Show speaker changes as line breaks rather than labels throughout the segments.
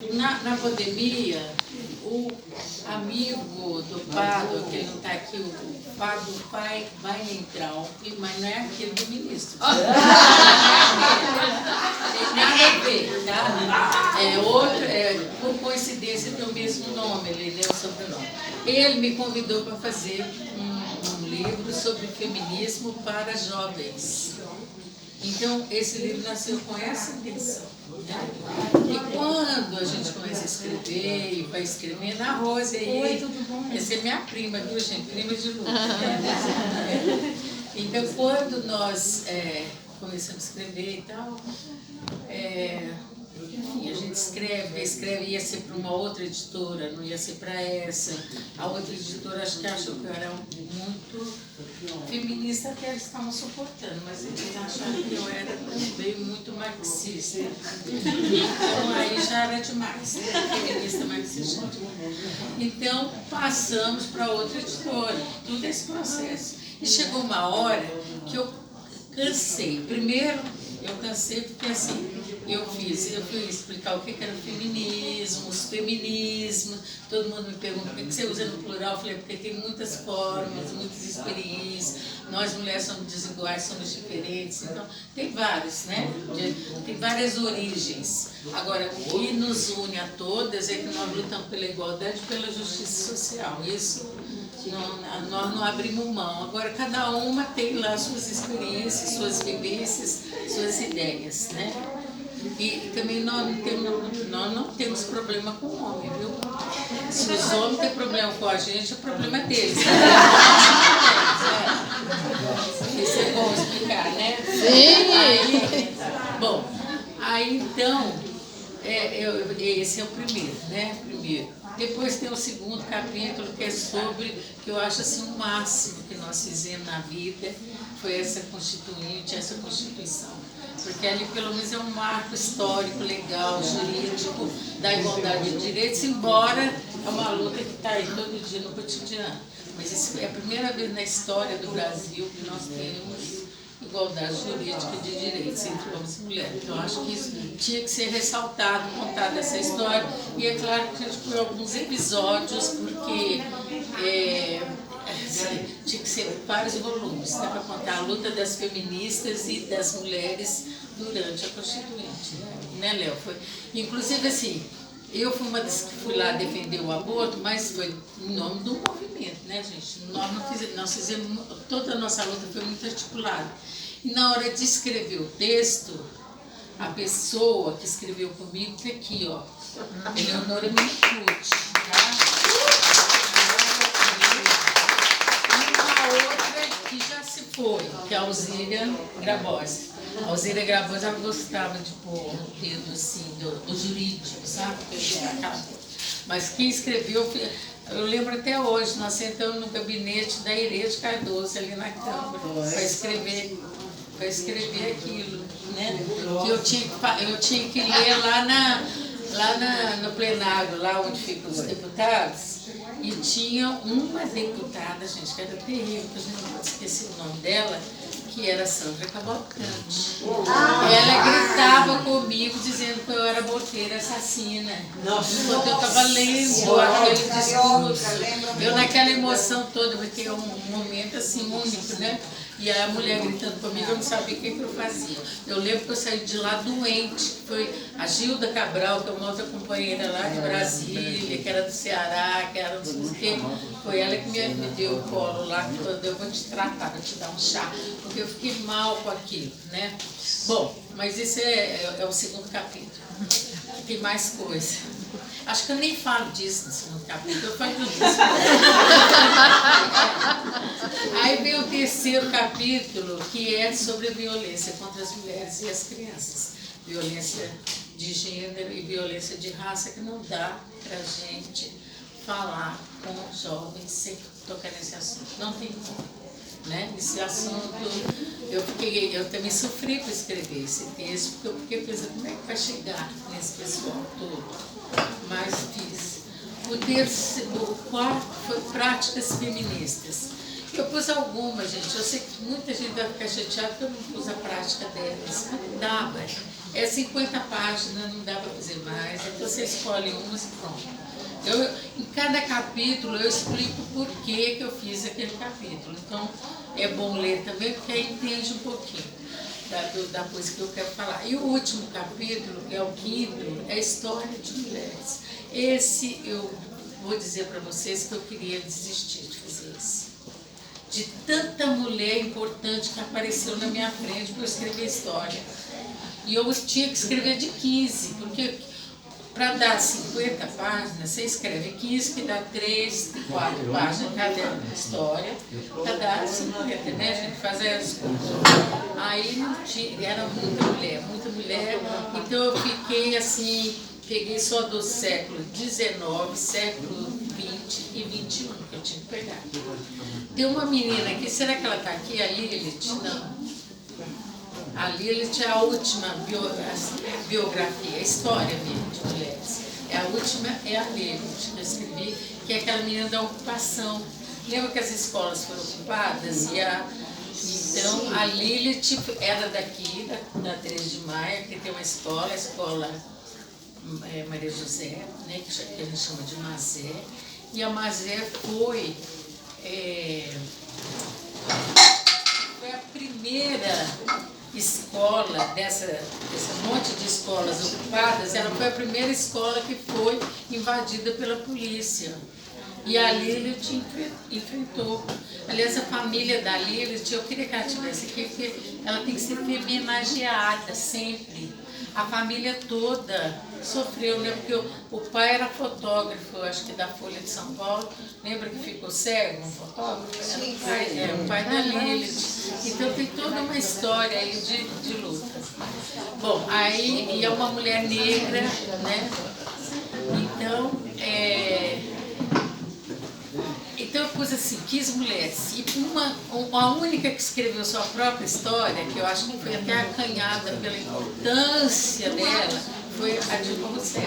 Na pandemia, o amigo do Pado, que ele não está aqui, o Pado vai neutral, mas não é aquele do ministro. Tem nada a ver, tá? É outro, por coincidência tem o mesmo nome, ele deu o sobrenome. Ele me convidou para fazer um livro sobre feminismo para jovens. Então, esse livro nasceu com essa intenção. Né? E quando a gente começa a escrever, e vai escrevendo, a Rose aí, oi, tudo bom? Essa é minha prima, viu, gente? Prima de luta. Né? Então, quando nós começamos a escrever e tal, enfim, a gente escreve, ia ser para uma outra editora, não ia ser para essa. A outra editora acho que achou que eu era muito feminista, até eles estavam suportando, mas eles acharam que eu era também muito marxista. Então aí já era demais, feminista marxista. Então passamos para outra editora, tudo esse processo. E chegou uma hora que eu cansei. Primeiro, eu cansei porque assim, eu fui explicar o que era o feminismo, os feminismos, todo mundo me pergunta por que você usa no plural, eu falei, porque tem muitas formas, muitas experiências, nós mulheres somos desiguais, somos diferentes, então tem vários, né? Tem várias origens. Agora, o que nos une a todas é que nós lutamos pela igualdade e pela justiça social, isso nós não abrimos mão. Agora, cada uma tem lá suas experiências, suas vivências, suas ideias, né? E também nós não temos problema com o homem, viu? Se os homens têm problema com a gente, o problema é deles. Isso é bom explicar, né?
Sim!
Aí então, esse é o primeiro, né? Depois tem o segundo capítulo, que é sobre, que eu acho assim, o máximo que nós fizemos na vida, foi essa constituinte, essa Constituição. Porque ali, pelo menos, é um marco histórico, legal, jurídico, da igualdade de direitos, embora é uma luta que está aí todo dia no cotidiano. Mas isso é a primeira vez na história do Brasil que nós temos igualdade jurídica de direitos entre homens e mulheres. Então, acho que isso tinha que ser ressaltado, contado essa história. E é claro que a gente foi alguns episódios, porque tinha que ser vários volumes, né, para contar a luta das feministas e das mulheres durante a Constituinte. Né, Léo? Inclusive, assim, eu fui uma das que fui lá defender o aborto, mas foi em nome do movimento, né, gente? Nós fizemos, toda a nossa luta foi muito articulada. E na hora de escrever o texto, a pessoa que escreveu comigo está aqui, ó, Eleonora Mincucci, tá? Que já se foi, que é a Alzira Grabois. A Alzira Grabois, ela gostava de pôr o dedo assim, do jurídico, sabe? Mas quem escreveu, eu lembro até hoje, nós sentamos no gabinete da Irede Cardoso, ali na Câmara, para escrever aquilo, né? Que eu tinha que ler lá no plenário, lá onde ficam os deputados. E tinha uma deputada, gente, que era terrível, que a gente não pode esquecer o nome dela, que era Sandra Cavalcante. Ela gritava comigo, dizendo que eu era boteira assassina. Enquanto eu estava lendo aquele discurso. Eu naquela emoção toda, porque é um momento assim único, né? E a mulher gritando comigo, eu não sabia o que eu fazia. Eu lembro que eu saí de lá doente, que foi a Gilda Cabral, que é uma outra companheira lá de Brasília, que era do Ceará, que era do foi ela que me deu o colo lá, que eu vou te tratar, vou te dar um chá, porque eu fiquei mal com aquilo, né? Bom, mas esse é o segundo capítulo. Tem mais coisa. Acho que eu nem falo disso no segundo capítulo, eu falo disso. Aí vem o terceiro capítulo, que é sobre a violência contra as mulheres e as crianças. Violência de gênero e violência de raça, que não dá pra gente falar com jovens sem tocar nesse assunto. Não tem como. Né? Esse assunto, eu também sofri para escrever esse texto, porque eu fiquei pensando como é que vai chegar nesse pessoal todo. Mas fiz. O quarto foi práticas feministas. Eu pus algumas, gente. Eu sei que muita gente vai ficar chateada porque eu não pus a prática delas. Mas dava. É 50 páginas, não dá para fazer mais, então você escolhe umas e pronto. Em cada capítulo eu explico por que eu fiz aquele capítulo. Então é bom ler também, porque aí entende um pouquinho da coisa que eu quero falar. E o último capítulo, que é o quinto, é a história de mulheres. Esse eu vou dizer para vocês que eu queria desistir de fazer esse. De tanta mulher importante que apareceu na minha frente para eu escrever história. E eu tinha que escrever de 15, porque para dar 50 páginas, você escreve 15, que dá 3, 4 páginas cada história, para dar 50, né? A gente faz as coisas. Aí não tinha, era muita mulher, então eu fiquei assim, peguei só do século XIX, século XX e XXI, que eu tinha que pegar. Tem uma menina aqui, será que ela está aqui? A Lilith? Não. A Lilith é a última biografia, a história mesmo de mulheres. A última é a Lilith, que eu escrevi, que é aquela menina da ocupação. Lembra que as escolas foram ocupadas? Então, a Lilith era daqui, da 13 de maio, que tem uma escola, a escola Maria José, né, que a gente chama de Mazé. E a Mazé foi a primeira escola, desse monte de escolas ocupadas, ela foi a primeira escola que foi invadida pela polícia. E a Lilith enfrentou. Aliás, a família da Lilith, eu queria que ela estivesse aqui, porque ela tem que ser homenageada sempre. A família toda sofreu, né? Porque o pai era fotógrafo, acho que da Folha de São Paulo. Lembra que ficou cego, um fotógrafo? Sim, o pai da Lilith. Então tem toda uma história aí de luta. Bom, aí e é uma mulher negra, né? Então eu pus assim, 15 mulheres. E a única que escreveu sua própria história, que eu acho que foi até acanhada pela importância dela, foi a Dilma Rousseff.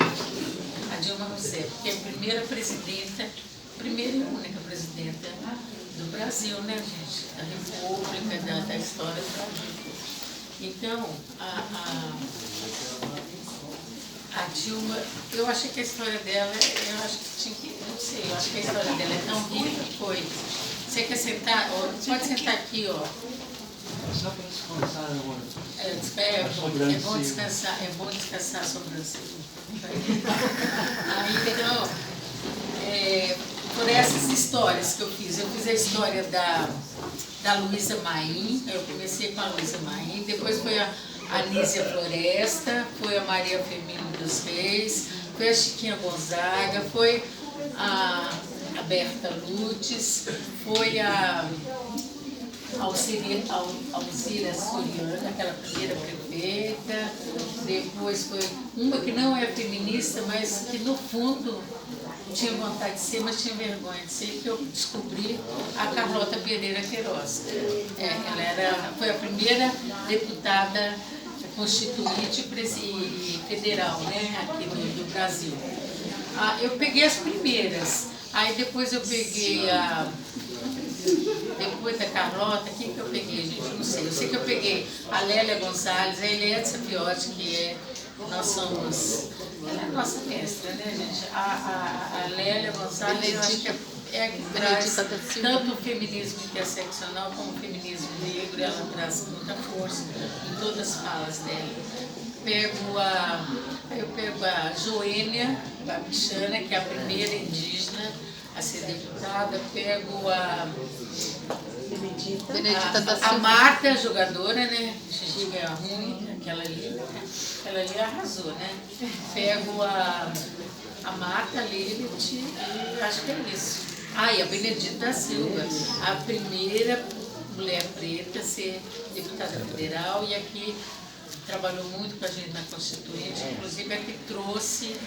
A Dilma Rousseff, que é a primeira presidenta, primeira e única presidenta do Brasil, né, gente? Da República, da história do Brasil. Então, a Dilma, eu achei que a história dela, eu acho que tinha que, não sei, eu acho que a história dela é tão rica, foi. Você quer sentar? Pode sentar aqui, ó.
Só para descansar agora.
É bom descansar a sobrancelha. Aí, então, por essas histórias que eu fiz a história da Luísa Maim, eu comecei com a Luísa Maim, depois foi a Anísia Floresta, foi a Maria Firmina dos Reis, foi a Chiquinha Gonzaga, foi a Berta Lutz, foi a Alzira Soriano, aquela primeira prefeita, depois foi uma que não é feminista, mas que no fundo tinha vontade de ser, mas tinha vergonha de ser, que eu descobri, a Carlota Pereira Queiroz. Ela foi a primeira deputada constituinte e federal, né, aqui do Brasil. Eu peguei as primeiras, aí depois eu peguei depois da Carlota, quem que eu peguei, gente? Não sei. Eu sei que eu peguei a Lélia Gonçalves, a Eliette Sapiotti, que nós somos, ela é a nossa mestra, né, gente? A Lélia Gonçalves, eu acho que é que traz tanto o feminismo interseccional como o feminismo negro, ela traz muita força em todas as falas dela. Eu pego a Joênia Babichana, que é a primeira indígena a ser deputada, pego a Marta, jogadora, né? Xixi é ruim, aquela ali arrasou, né? Pego a Marta, Lilith, e acho que é isso. E a Benedita da Silva, a primeira mulher preta a ser deputada federal, e aqui trabalhou muito com a gente na Constituinte, inclusive é que trouxe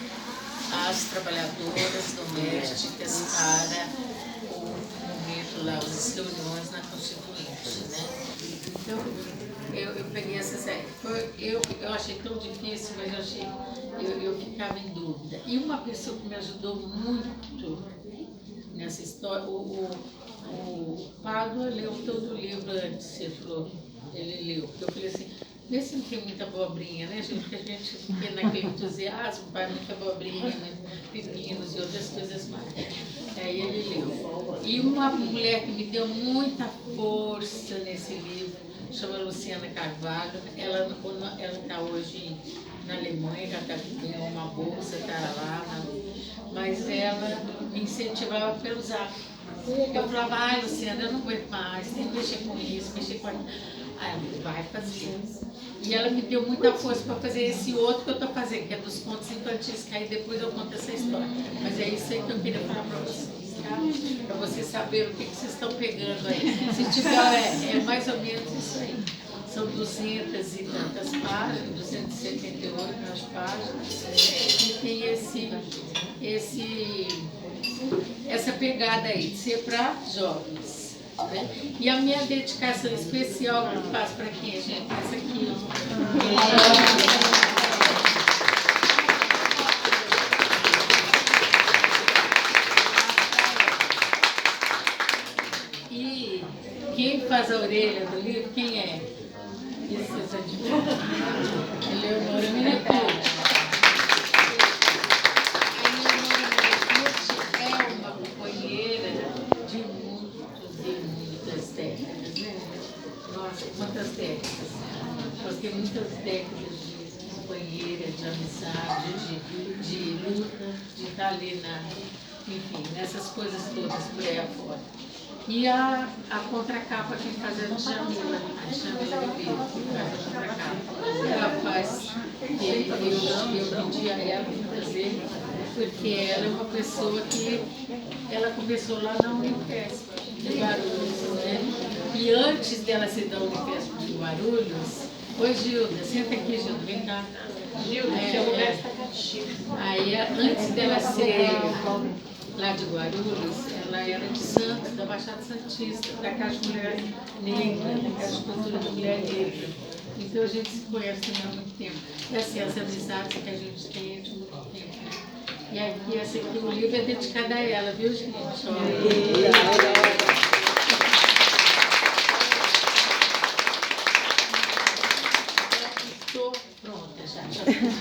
as trabalhadoras domésticas para o momento lá, as reuniões na Constituinte, né? Então, eu peguei essas aí. Eu achei tão difícil, mas eu ficava em dúvida. E uma pessoa que me ajudou muito nessa história, o Pádua leu todo o livro antes, ele falou, ele leu, porque eu falei assim, Vê se não tem muita abobrinha, né, gente? Porque a gente fica naquele entusiasmo, vai muita abobrinha, pepinos e outras coisas mais. Aí ele leu. E uma mulher que me deu muita força nesse livro, chama Luciana Carvalho. Ela está hoje na Alemanha, já ganhou uma bolsa, está lá, mas ela me incentivava pelo Zap. Eu falava, ai, Luciana, eu não aguento mais, tem que mexer com isso, mexer com aquilo. Aí ela falou, vai fazer. E ela me deu muita força para fazer esse outro que eu estou fazendo, que é dos contos infantis, que aí depois eu conto essa história. Mas é isso aí que eu queria falar para vocês, tá? Para vocês saberem o que vocês estão pegando aí. Se tiver, é mais ou menos isso aí. São 200 e tantas páginas, 278 nas páginas, e tem essa pegada aí, de ser para jovens. Né? E a minha dedicação especial que eu faço para quem, gente? Essa aqui. E quem faz a orelha do livro, quem é? Isso, essa de Eleonora Minecute. A Eleonora Minecute é uma companheira de muitas décadas, né? Nossa, quantas décadas? Nós temos muitas décadas de companheira, de amizade, de luta, de estar ali enfim, nessas coisas todas por aí afora. E a contracapa quem faz é a Djamila Ribeiro, que faz a contracapa. Ela faz, eu pedi a ela para fazer, porque ela é uma pessoa que ela começou lá na Unifesp de Guarulhos, né? E antes dela ser da Unifesp de Guarulhos, oi Gilda, senta aqui, Gilda, vem cá. Gilda, seu lugar está cativo. Aí antes dela ser lá de Guarulhos, ela era de Santos, da Baixada Santista, da Casa de Mulher Negra, da Casa de Cultura da Mulher Negra. Então a gente se conhece também há muito tempo. E assim, as amizades que a gente tem é de muito tempo. E aqui, esse aqui, o livro é dedicado a ela, viu, gente?